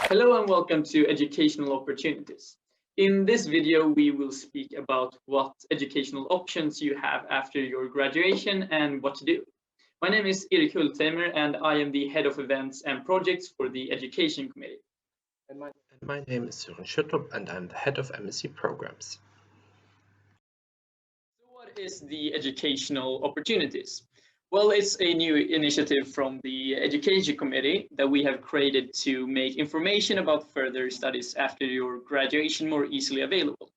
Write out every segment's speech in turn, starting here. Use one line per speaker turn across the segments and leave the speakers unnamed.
Hello and welcome to Educational Opportunities. In this video, we will speak about what educational options you have after your graduation and what to do. My name is Erik Hultheimer and I am the Head of Events and Projects for the Education Committee.
And my name is Sören Schüttrup and I'm the Head of MSc Programs.
So what is the Educational Opportunities? Well, it's a new initiative from the Education Committee that we have created to make information about further studies after your graduation more easily available.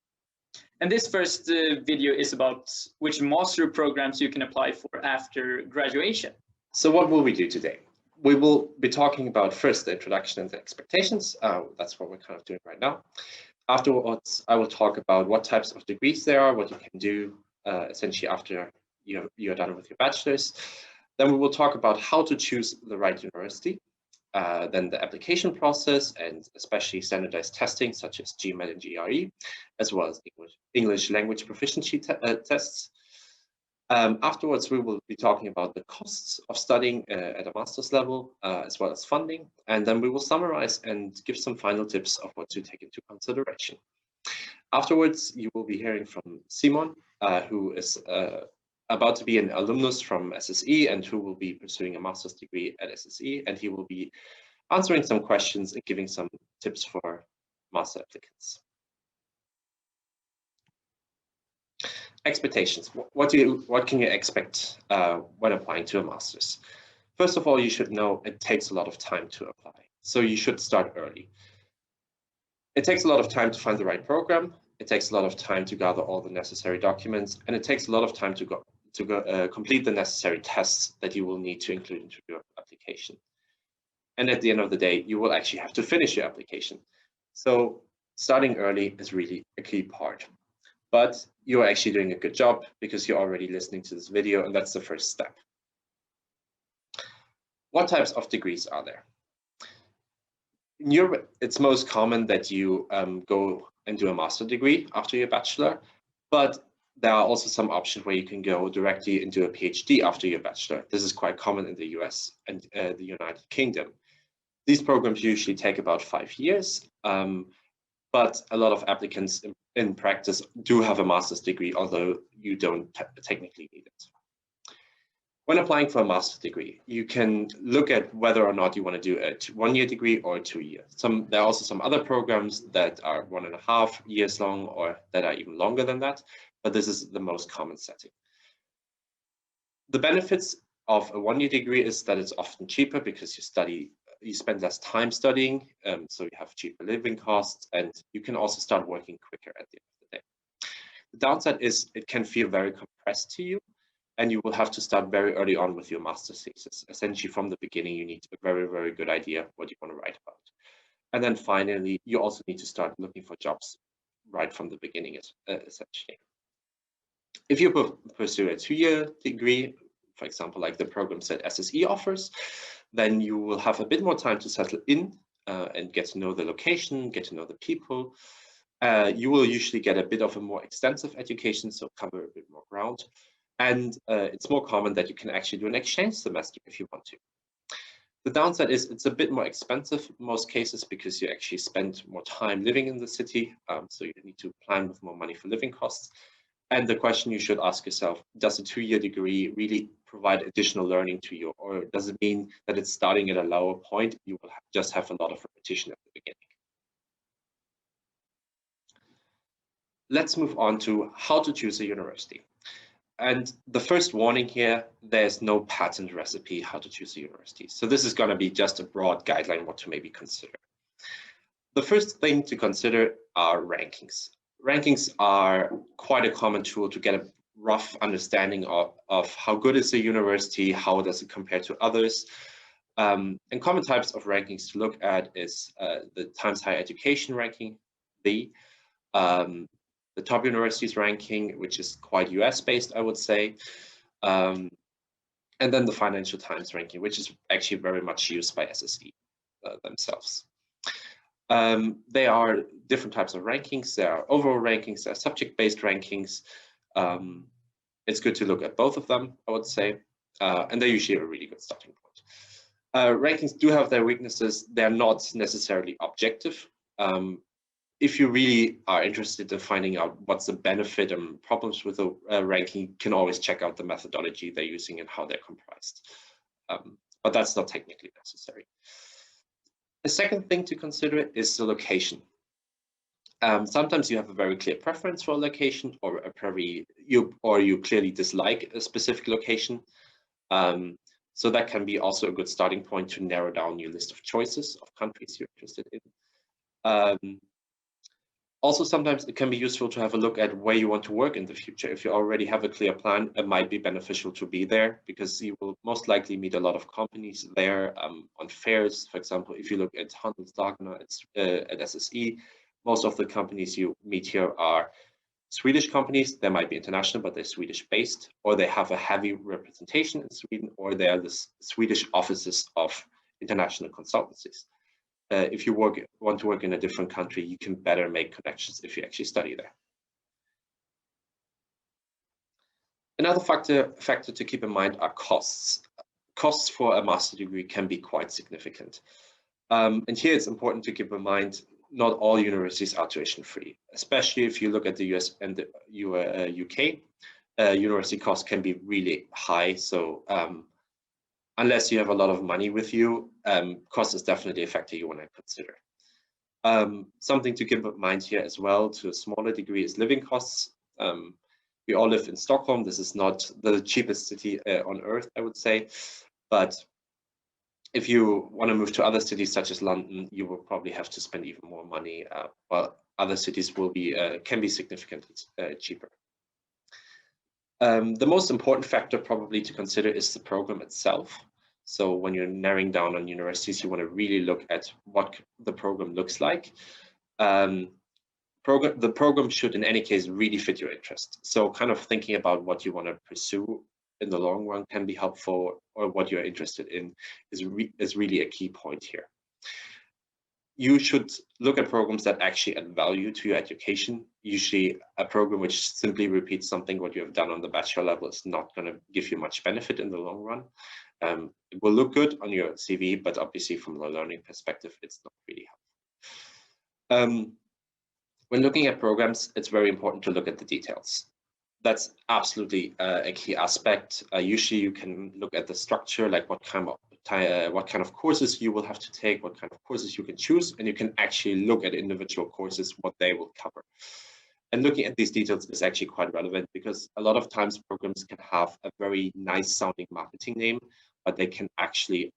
And this first video is about which master programs you can apply for after graduation.
So what will we do today? We will be talking about first the introduction and the expectations. That's what we're kind of doing right now. Afterwards, I will talk about what types of degrees there are, what you can do essentially after you're done with your bachelor's. Then we will talk about how to choose the right university, then the application process and especially standardized testing such as GMAT and GRE, as well as English language proficiency tests. Afterwards, we will be talking about the costs of studying at a master's level, as well as funding, and then we will summarize and give some final tips of what to take into consideration. Afterwards, you will be hearing from Simon, who is about to be an alumnus from SSE and who will be pursuing a master's degree at SSE, and he will be answering some questions and giving some tips for master applicants. Expectations. What can you expect when applying to a master's? First of all, you should know it takes a lot of time to apply, so you should start early. It takes a lot of time to find the right program. It takes a lot of time to gather all the necessary documents, and it takes a lot of time to complete the necessary tests that you will need to include into your application. And at the end of the day, you will actually have to finish your application. So starting early is really a key part. But you're actually doing a good job because you're already listening to this video, and that's the first step. What types of degrees are there? In Europe, it's most common that you go and do a master's degree after your bachelor, but there are also some options where you can go directly into a PhD after your bachelor. This is quite common in the US and the United Kingdom. These programs usually take about 5 years, but a lot of applicants in practice do have a master's degree, although you don't technically need it. When applying for a master's degree, you can look at whether or not you want to do a 1-year degree or a 2-year. There are also some other programs that are 1.5 years long or that are even longer than that, but this is the most common setting. The benefits of a 1-year degree is that it's often cheaper because you spend less time studying, so you have cheaper living costs, and you can also start working quicker at the end of the day. The downside is it can feel very compressed to you, and you will have to start very early on with your master's thesis. Essentially, from the beginning, you need a very, very good idea what you want to write about. And then finally, you also need to start looking for jobs right from the beginning, essentially. If you pursue a 2-year degree, for example, like the programs that SSE offers, then you will have a bit more time to settle in and get to know the location, get to know the people. You will usually get a bit of a more extensive education, so cover a bit more ground. And it's more common that you can actually do an exchange semester if you want to. The downside is it's a bit more expensive in most cases because you actually spend more time living in the city, so you need to plan with more money for living costs. And the question you should ask yourself, does a 2-year degree really provide additional learning to you, or does it mean that it's starting at a lower point? You will just have a lot of repetition at the beginning. Let's move on to how to choose a university. And the first warning here, there's no patent recipe how to choose a university. So this is going to be just a broad guideline what to maybe consider. The first thing to consider are rankings. Rankings are quite a common tool to get a rough understanding of how good is a university, how does it compare to others. And common types of rankings to look at is the Times Higher Education ranking, the top universities ranking, which is quite US-based, I would say. And then the Financial Times ranking, which is actually very much used by SSE themselves. There are different types of rankings. There are overall rankings, there are subject-based rankings. It's good to look at both of them, I would say, and they're usually a really good starting point. Rankings do have their weaknesses. They're not necessarily objective. If you really are interested in finding out what's the benefit and problems with a ranking, you can always check out the methodology they're using and how they're comprised. But that's not technically necessary. The second thing to consider is the location. Sometimes you have a very clear preference for a location, or you clearly dislike a specific location. So that can be also a good starting point to narrow down your list of choices of countries you're interested in. Also, sometimes it can be useful to have a look at where you want to work in the future. If you already have a clear plan, it might be beneficial to be there, because you will most likely meet a lot of companies there on fairs. For example, if you look at Handelsdagarna at SSE, most of the companies you meet here are Swedish companies. They might be international, but they're Swedish based, or they have a heavy representation in Sweden, or they are the Swedish offices of international consultancies. If you want to work in a different country, you can better make connections if you actually study there. Another factor to keep in mind are costs. Costs for a master's degree can be quite significant. And here it's important to keep in mind, not all universities are tuition free, especially if you look at the US and the UK. University costs can be really high. So unless you have a lot of money with you, cost is definitely a factor you want to consider. Something to keep in mind here as well, to a smaller degree, is living costs. We all live in Stockholm. This is not the cheapest city on earth, I would say. But if you want to move to other cities such as London, you will probably have to spend even more money, while other cities will be can be significantly cheaper. The most important factor probably to consider is the program itself. So when you're narrowing down on universities, you want to really look at what the program looks like. The program should in any case really fit your interest. So kind of thinking about what you want to pursue in the long run can be helpful, or what you're interested in is really a key point here. You should look at programs that actually add value to your education. Usually a program which simply repeats something what you have done on the bachelor level is not going to give you much benefit in the long run. It will look good on your CV, but obviously from the learning perspective, it's not really helpful. When looking at programs, it's very important to look at the details. That's absolutely a key aspect. Usually you can look at the structure, like what kind of courses you will have to take, what kind of courses you can choose, and you can actually look at individual courses, what they will cover. And looking at these details is actually quite relevant, because a lot of times programs can have a very nice sounding marketing name, but they can actually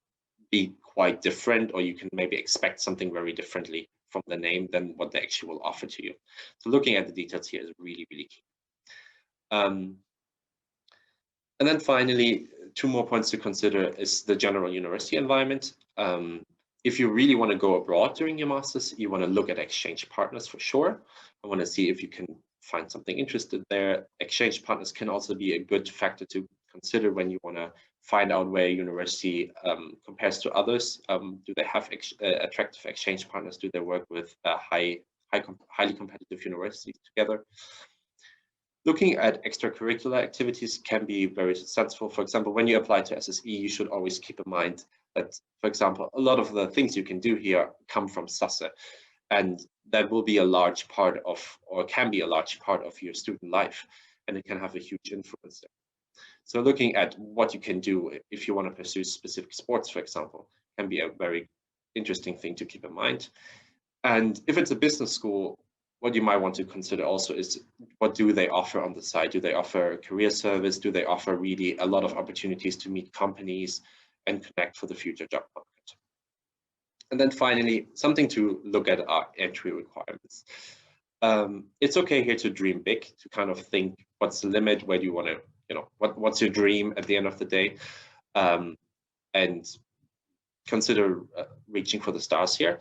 be quite different, or you can maybe expect something very differently from the name than what they actually will offer to you. So looking at the details here is really, really key. And then finally, two more points to consider is the general university environment. If you really want to go abroad during your master's, you want to look at exchange partners for sure. I want to see if you can find something interested there. Exchange partners can also be a good factor to consider when you want to find out where a university compares to others. Do they have attractive exchange partners? Do they work with highly competitive universities together? Looking at extracurricular activities can be very sensible. For example, when you apply to SSE, you should always keep in mind that, for example, a lot of the things you can do here come from SASE, and that will be a large part of, or can be a large part of your student life, and it can have a huge influence there. So looking at what you can do if you want to pursue specific sports, for example, can be a very interesting thing to keep in mind. And if it's a business school, what you might want to consider also is, what do they offer on the side? Do they offer a career service? Do they offer really a lot of opportunities to meet companies and connect for the future job market? And then finally, something to look at are entry requirements. It's okay here to dream big, to kind of think, what's the limit? Where do you want to, what's your dream at the end of the day? And consider reaching for the stars here.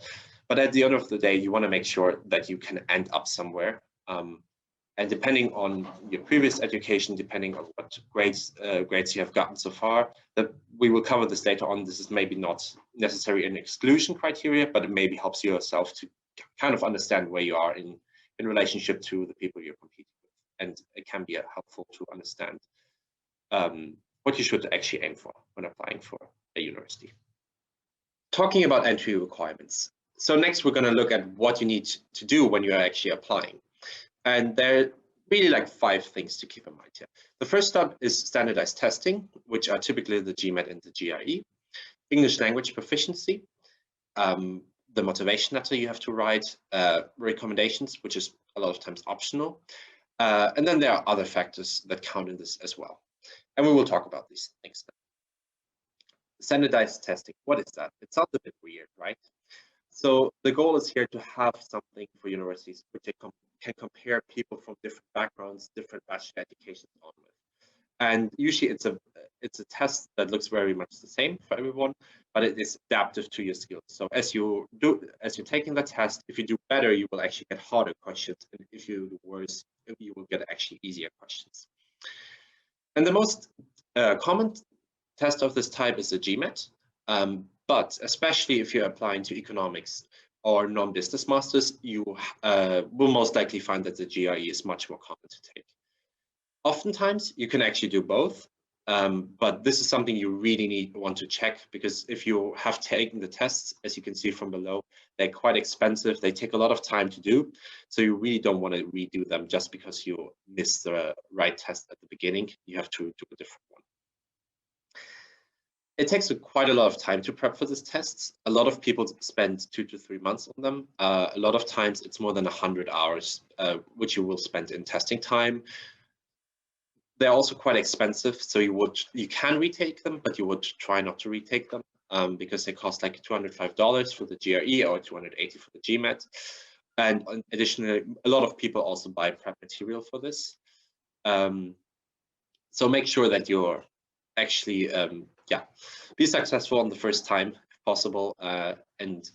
But at the end of the day, you want to make sure that you can end up somewhere. And depending on your previous education, depending on what grades you have gotten so far, that we will cover this later on. This is maybe not necessarily an exclusion criteria, but it maybe helps yourself to kind of understand where you are in relationship to the people you're competing with. And it can be helpful to understand what you should actually aim for when applying for a university. Talking about entry requirements. So next we're going to look at what you need to do when you're actually applying. And there are really like 5 things to keep in mind here. The first step is standardized testing, which are typically the GMAT and the GRE. English language proficiency, the motivation letter you have to write, recommendations, which is a lot of times optional. And then there are other factors that count in this as well. And we will talk about these things now. Standardized testing, what is that? It sounds a bit weird, right? So the goal is here to have something for universities which they can compare people from different backgrounds, different bachelor educations on with. And usually it's a test that looks very much the same for everyone, but it is adaptive to your skills. So as you're taking the test, if you do better, you will actually get harder questions, and if you do worse, you will get actually easier questions. And the most common test of this type is the GMAT, but especially if you're applying to economics or non-business masters, you will most likely find that the GRE is much more common to take. Oftentimes, you can actually do both, but this is something you really want to check, because if you have taken the tests, as you can see from below, they're quite expensive. They take a lot of time to do, so you really don't want to redo them just because you missed the right test at the beginning. You have to do a different one. It takes quite a lot of time to prep for these tests. A lot of people spend 2 to 3 months on them. A lot of times it's more than 100 hours, which you will spend in testing time. They're also quite expensive, so you can retake them, but you would try not to retake them because they cost like $205 for the GRE or $280 for the GMAT. And additionally, a lot of people also buy prep material for this. So make sure that you're actually be successful on the first time if possible, and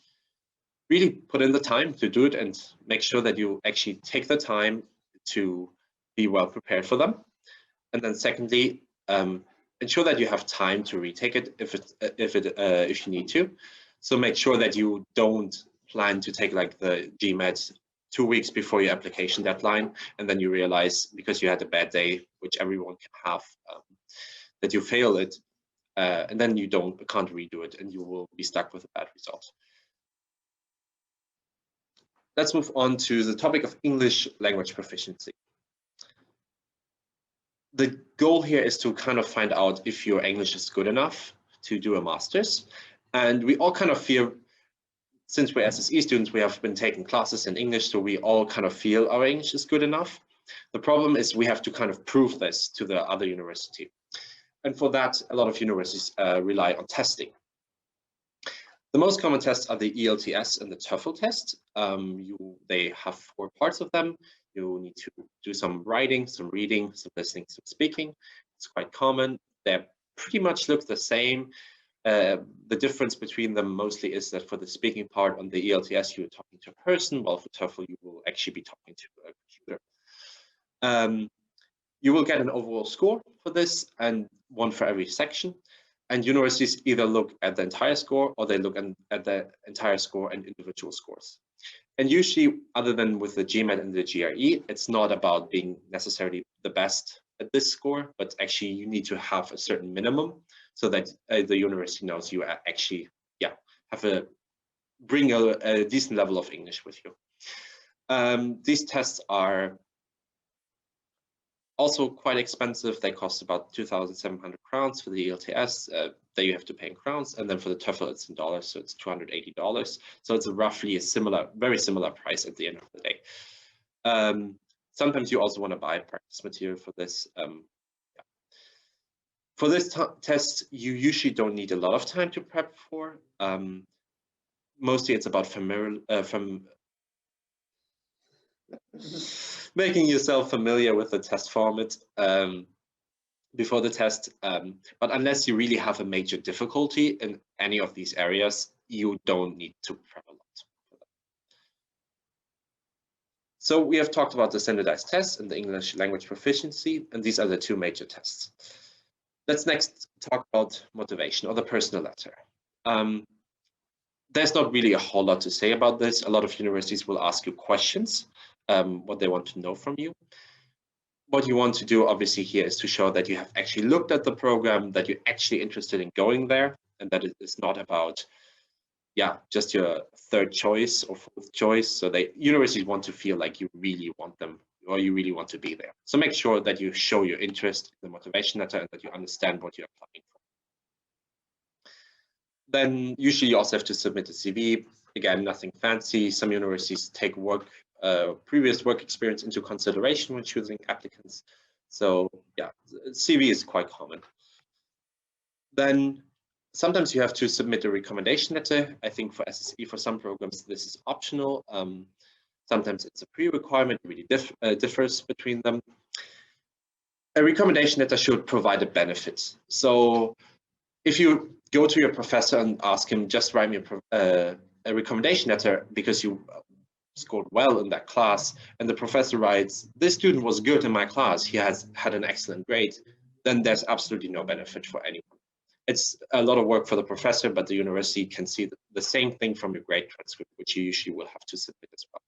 really put in the time to do it, and make sure that you actually take the time to be well prepared for them. And then secondly, ensure that you have time to retake it if you need to. So make sure that you don't plan to take like the GMAT 2 weeks before your application deadline, and then you realize because you had a bad day, which everyone can have, that you fail it, and then you can't redo it, and you will be stuck with a bad result. Let's move on to the topic of English language proficiency. The goal here is to kind of find out if your English is good enough to do a master's. And we all kind of feel, since we're SSE students, we have been taking classes in English, so we all kind of feel our English is good enough. The problem is we have to kind of prove this to the other university. And for that, a lot of universities rely on testing. The most common tests are the ELTS and the TOEFL test. They have 4 parts of them. You need to do some writing, some reading, some listening, some speaking. It's quite common. They pretty much look the same. The difference between them mostly is that for the speaking part on the ELTS, you're talking to a person, while for TOEFL, you will actually be talking to a computer. You will get an overall score for this, and one for every section. And universities either look at the entire score, or they look at the entire score and individual scores. And usually, other than with the GMAT and the GRE, it's not about being necessarily the best at this score, but actually you need to have a certain minimum so that the university knows you actually bring a decent level of English with you. These tests are also quite expensive. They cost about 2,700 crowns for the ELTS, that you have to pay in crowns, and then for the TOEFL it's in dollars, so it's $280. So it's roughly a very similar price at the end of the day. Sometimes you also want to buy practice material for this. For this test, you usually don't need a lot of time to prep for. Mostly it's about making yourself familiar with the test format before the test. But unless you really have a major difficulty in any of these areas, you don't need to prep a lot. So we have talked about the standardized tests and the English language proficiency, and these are the 2 major tests. Let's next talk about motivation, or the personal letter. There's not really a whole lot to say about this. A lot of universities will ask you questions, what they want to know from you. What you want to do, obviously, here is to show that you have actually looked at the program, that you're actually interested in going there, and that it is not about yeah, just your third choice or fourth choice. So universities want to feel like you really want them or you really want to be there. So make sure that you show your interest in the motivation letter and that you understand what you're applying for. Then usually you also have to submit a CV. Again, nothing fancy. Some universities take previous work experience into consideration when choosing applicants. So yeah, CV is quite common. Then sometimes you have to submit a recommendation letter. I think for SSE, for some programs, this is optional. Sometimes it's a pre-requirement, really differs between them. A recommendation letter should provide a benefit. So if you go to your professor and ask him, just write me a recommendation letter because you scored well in that class, and the professor writes, this student was good in my class, he has had an excellent grade, then there's absolutely no benefit for anyone. It's a lot of work for the professor, but the university can see the same thing from your grade transcript, which you usually will have to submit as well.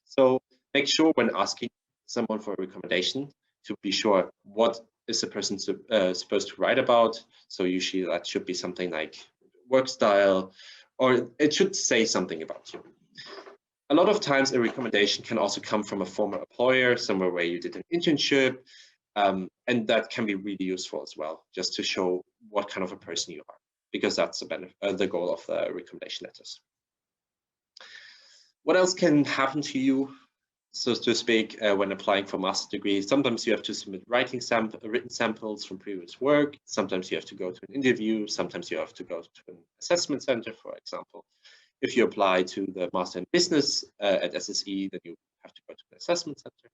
So make sure when asking someone for a recommendation to be sure what is the person supposed to write about. So usually that should be something like work style, or it should say something about you. A lot of times a recommendation can also come from a former employer, somewhere where you did an internship, and that can be really useful as well, just to show what kind of a person you are, because that's the goal of the recommendation letters. What else can happen to you, so to speak, when applying for master's degrees? Sometimes you have to submit written samples from previous work. Sometimes you have to go to an interview. Sometimes you have to go to an assessment center, for example. If you apply to the Master in Business at SSE, then you have to go to the assessment center.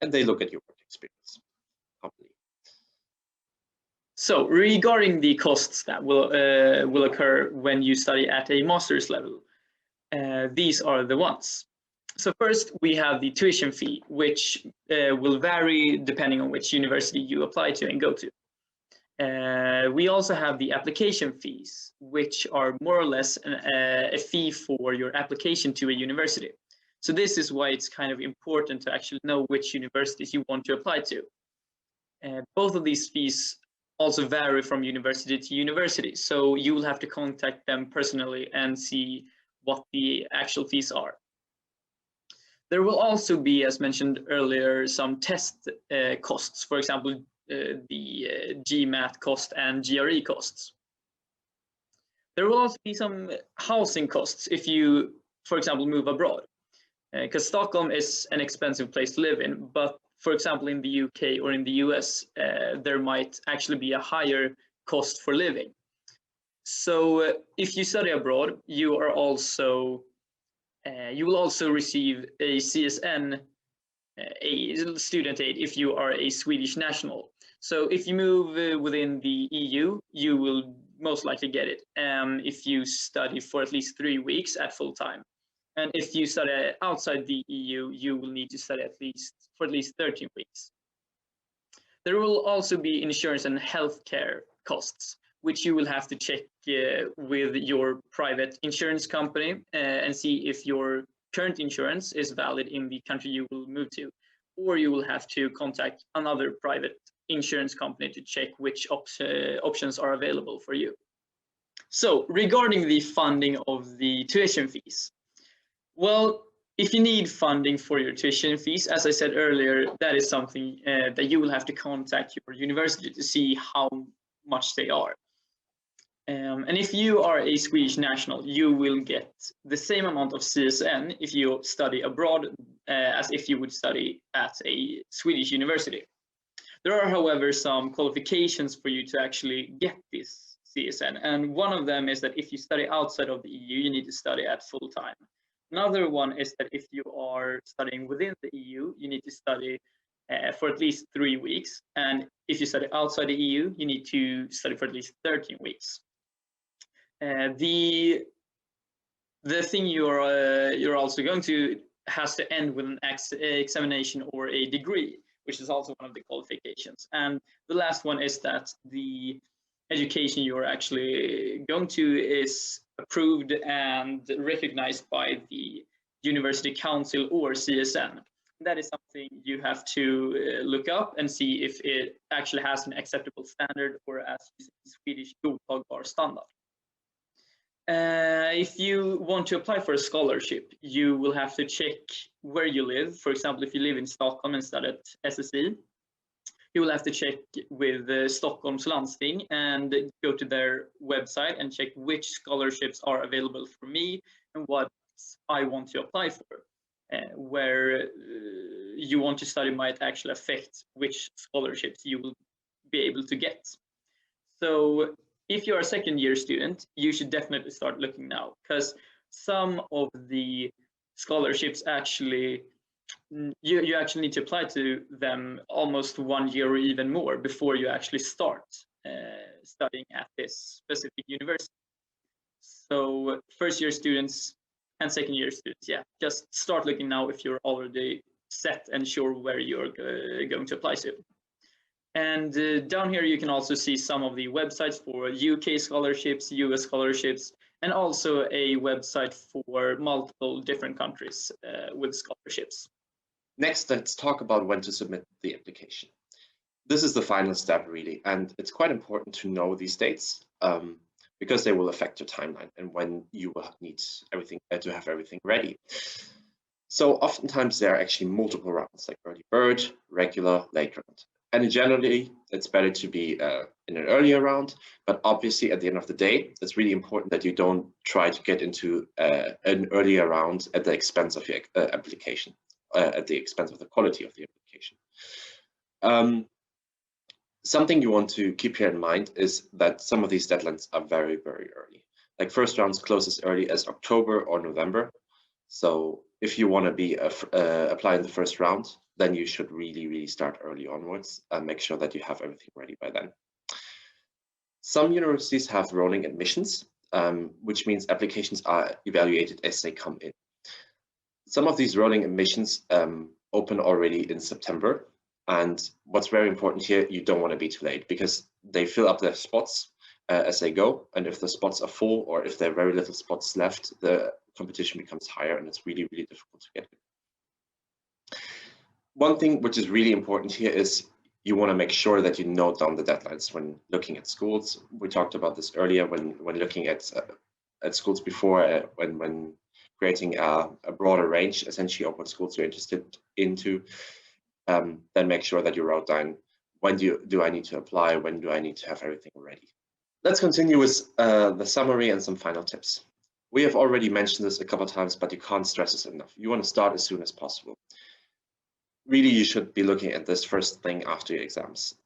And they look at your work experience.
So regarding the costs that will occur when you study at a master's level, these are the ones. So first we have the tuition fee, which will vary depending on which university you apply to and go to. We also have the application fees, which are more or less a fee for your application to a university. So this is why it's kind of important to actually know which universities you want to apply to. Both of these fees also vary from university to university, so you will have to contact them personally and see what the actual fees are. There will also be, as mentioned earlier, some test costs, for example, the GMAT cost and GRE costs. There will also be some housing costs if you, for example, move abroad, because Stockholm is an expensive place to live in, but for example, in the UK or in the US, there might actually be a higher cost for living. So if you study abroad, you will also receive a CSN, a student aid, if you are a Swedish national. So if you move within the EU, you will most likely get it if you study for at least 3 weeks at full time. And if you study outside the EU, you will need to study for at least 13 weeks. There will also be insurance and healthcare costs, which you will have to check with your private insurance company and see if your current insurance is valid in the country you will move to, or you will have to contact another private insurance company to check which options are available for you. So regarding the funding of the tuition fees, well, if you need funding for your tuition fees, as I said earlier, that is something that you will have to contact your university to see how much they are. And if you are a Swedish national, you will get the same amount of CSN if you study abroad as if you would study at a Swedish university. There are, however, some qualifications for you to actually get this CSN, and one of them is that if you study outside of the EU, you need to study at full time. Another one is that if you are studying within the EU, you need to study for at least 3 weeks, and if you study outside the EU, you need to study for at least 13 weeks. The thing you're also going to has to end with an examination or a degree, which is also one of the qualifications. And the last one is that the education you're actually going to is approved and recognized by the University Council or CSN. That is something you have to look up and see if it actually has an acceptable standard, or as Swedish godtagbar standard. If you want to apply for a scholarship, you will have to check where you live. For example, if you live in Stockholm and study at SSE, you will have to check with Stockholm's landsting and go to their website and check which scholarships are available for me and what I want to apply for. Where you want to study might actually affect which scholarships you will be able to get. So if you're a second-year student, you should definitely start looking now, because some of the scholarships actually, you actually need to apply to them almost 1 year or even more before you actually start studying at this specific university. So first-year students and second-year students, yeah, just start looking now if you're already set and sure where you're going to apply to. And down here you can also see some of the websites for UK scholarships, US scholarships, and also a website for multiple different countries with scholarships.
Next, let's talk about when to submit the application. This is the final step, really, and it's quite important to know these dates because they will affect your timeline and when you will need everything to have everything ready. So oftentimes there are actually multiple rounds, like early bird, regular, late round. And generally, it's better to be in an earlier round, but obviously at the end of the day, it's really important that you don't try to get into an earlier round at the expense of your application, at the expense of the quality of the application. Something you want to keep here in mind is that some of these deadlines are very, very early. Like first rounds close as early as October or November. So if you want to be apply in the first round, then you should really start early onwards and make sure that you have everything ready by then. Some universities have rolling admissions, which means applications are evaluated as they come in. Some of these rolling admissions open already in September. And what's very important here, you don't want to be too late because they fill up their spots as they go. And if the spots are full or if there are very little spots left, the competition becomes higher and it's really difficult to get in. One thing which is really important here is you want to make sure that you note down the deadlines when looking at schools. We talked about this earlier when looking at schools before, when creating a broader range essentially of what schools you're interested into. Then make sure that you wrote down when do I need to apply, when do I need to have everything ready. Let's continue with the summary and some final tips. We have already mentioned this a couple of times, but you can't stress this enough. You want to start as soon as possible. Really, you should be looking at this first thing after your exams.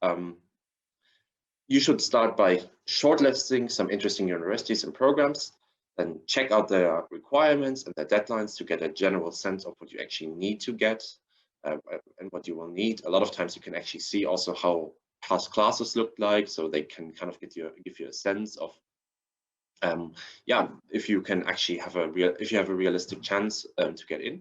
You should start by shortlisting some interesting universities and programs, then check out their requirements and their deadlines to get a general sense of what you actually need to get and what you will need. A lot of times you can actually see also how past classes look like, so they can kind of give you a sense of if you can actually have a realistic chance to get in.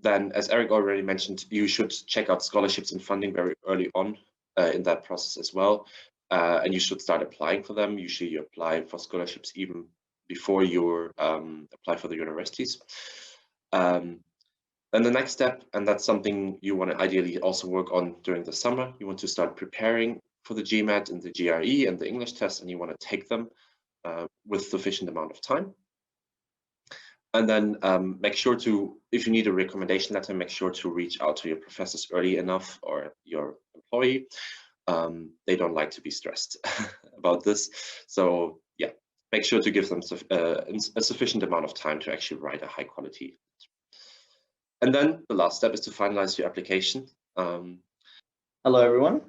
Then, as Eric already mentioned, you should check out scholarships and funding very early on in that process as well, and you should start applying for them. Usually you apply for scholarships even before you apply for the universities. Then the next step, and that's something you want to ideally also work on during the summer, you want to start preparing for the GMAT and the GRE and the English test, and you want to take them with sufficient amount of time. And then make sure to, if you need a recommendation letter, make sure to reach out to your professors early enough or your employee. They don't like to be stressed about this. So yeah, make sure to give them a sufficient amount of time to actually write a high quality. And then the last step is to finalize your application.
Hello, everyone.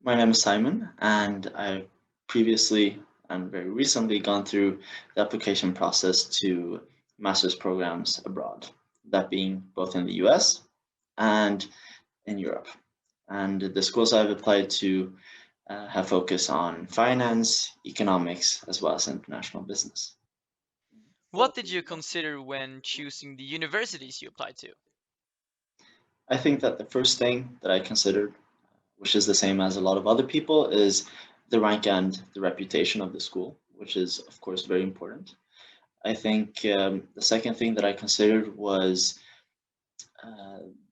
My name is Simon, and I've previously and very recently gone through the application process to master's programs abroad, that being both in the US and in Europe. And the schools I've applied to have focus on finance, economics, as well as international business.
What did you consider when choosing the universities you applied to?
I think that the first thing that I considered, which is the same as a lot of other people, is the rank and the reputation of the school, which is of course very important. I think the second thing that I considered was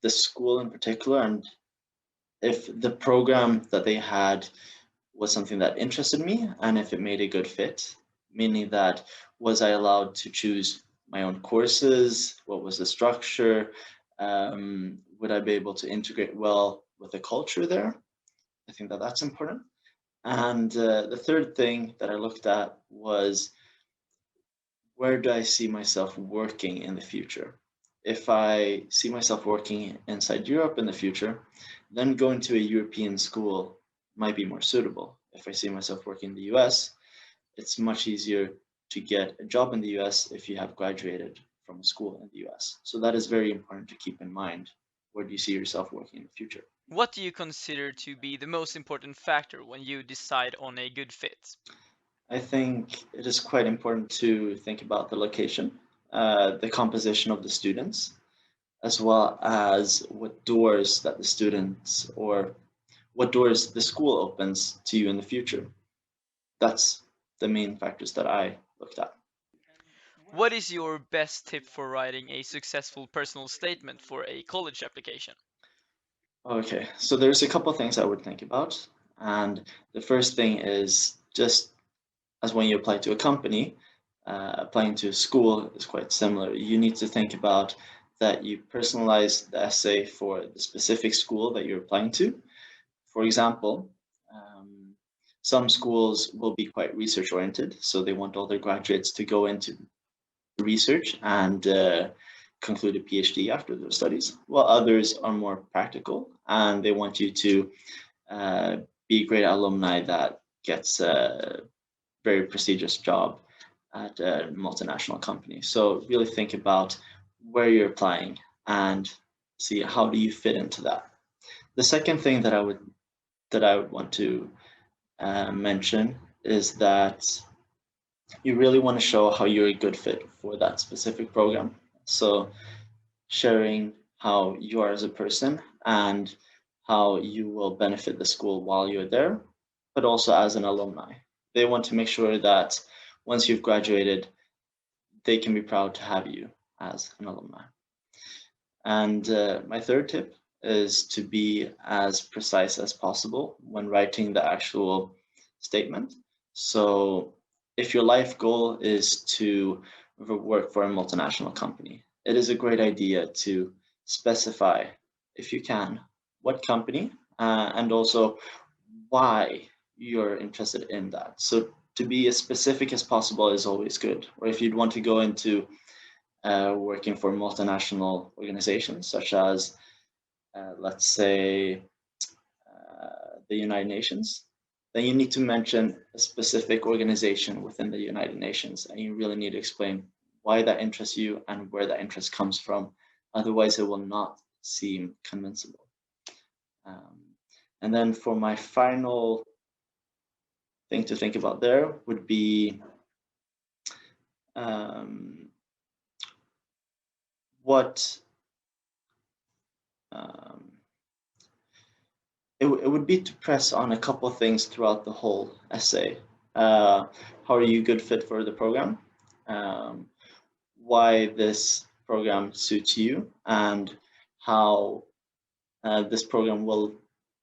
the school in particular, and if the program that they had was something that interested me and if it made a good fit, meaning that was I allowed to choose my own courses? What was the structure? Would I be able to integrate well with the culture there? I think that that's important. And the third thing that I looked at was, where do I see myself working in the future? If I see myself working inside Europe in the future, then going to a European school might be more suitable. If I see myself working in the US, it's much easier to get a job in the US if you have graduated from a school in the US. So that is very important to keep in mind. Where do you see yourself working in the future?
What do you consider to be the most important factor when you decide on a good fit?
I think it is quite important to think about the location, the composition of the students, as well as what doors that the students or what doors the school opens to you in the future. That's the main factors that I looked at.
What is your best tip for writing a successful personal statement for a college application?
Okay, so there's a couple things I would think about. And the first thing is, just as when you apply to a company, applying to a school is quite similar. You need to think about that you personalize the essay for the specific school that you're applying to. For example, some schools will be quite research oriented, so they want all their graduates to go into research and conclude a PhD after their studies, while others are more practical and they want you to be a great alumni that gets a very prestigious job at a multinational company. So really think about where you're applying and see how do you fit into that. The second thing that I would want to mention is that you really want to show how you're a good fit for that specific program. So sharing how you are as a person and how you will benefit the school while you're there, but also as an alumni. They want to make sure that once you've graduated, they can be proud to have you as an alumni. And my third tip is to be as precise as possible when writing the actual statement. So if your life goal is to work for a multinational company, it is a great idea to specify, if you can, what company and also why you're interested in that. So to be as specific as possible is always good. Or if you'd want to go into working for multinational organizations such as, let's say, the United Nations, then you need to mention a specific organization within the United Nations, and you really need to explain why that interests you and where that interest comes from. Otherwise, it will not seem convincible. And then for my final thing to think about there would be it would be to press on a couple of things throughout the whole essay. How are you a good fit for the program? Why this program suits you, and how this program will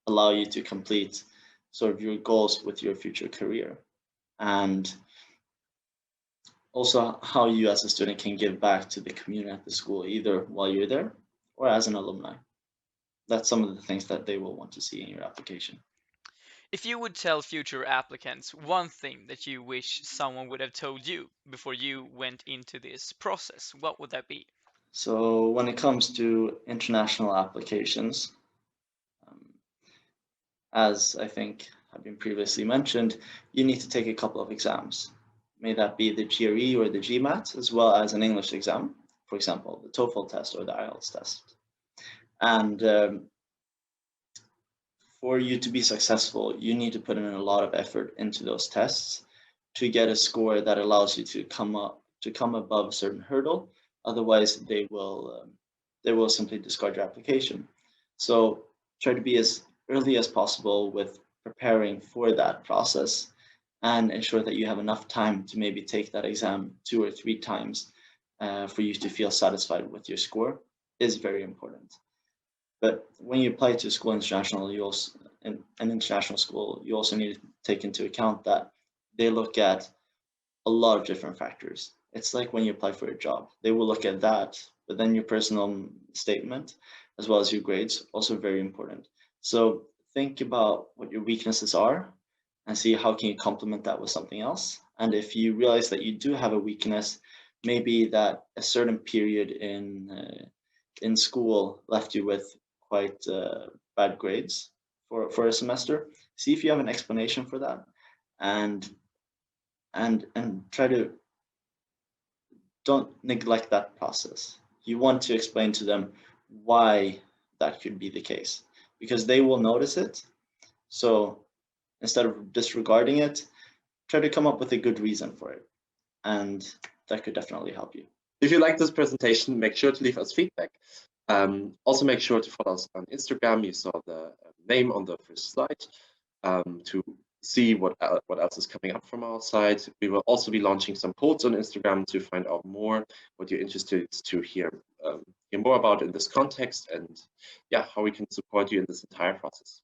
allow you to complete sort of your goals with your future career. And also how you as a student can give back to the community at the school, either while you're there or as an alumni. That's some of the things that they will want to see in your application.
If you would tell future applicants one thing that you wish someone would have told you before you went into this process, what would that be?
So when it comes to international applications, as I think have been previously mentioned, you need to take a couple of exams. May that be the GRE or the GMAT, as well as an English exam, for example, the TOEFL test or the IELTS test. And for you to be successful, you need to put in a lot of effort into those tests to get a score that allows you to come above a certain hurdle. Otherwise, they will simply discard your application. So try to be as early as possible with preparing for that process, and ensure that you have enough time to maybe take that exam 2 or 3 times for you to feel satisfied with your score is very important. But when you apply to a school international, you also, in an international school, you also need to take into account that they look at a lot of different factors. It's like when you apply for a job, they will look at that, but then your personal statement, as well as your grades, also very important. So think about what your weaknesses are and see how can you complement that with something else. And if you realize that you do have a weakness, maybe that a certain period in school left you with quite bad grades for a semester, see if you have an explanation for that, and try to don't neglect that process. You want to explain to them why that could be the case, because they will notice it. So instead of disregarding it, try to come up with a good reason for it, and that could definitely help you.
If you like this presentation, make sure to leave us feedback. Also make sure to follow us on Instagram. You saw the name on the first slide to see what else is coming up from our side. We will also be launching some polls on Instagram to find out more what you're interested to hear more about in this context, and yeah, how we can support you in this entire process.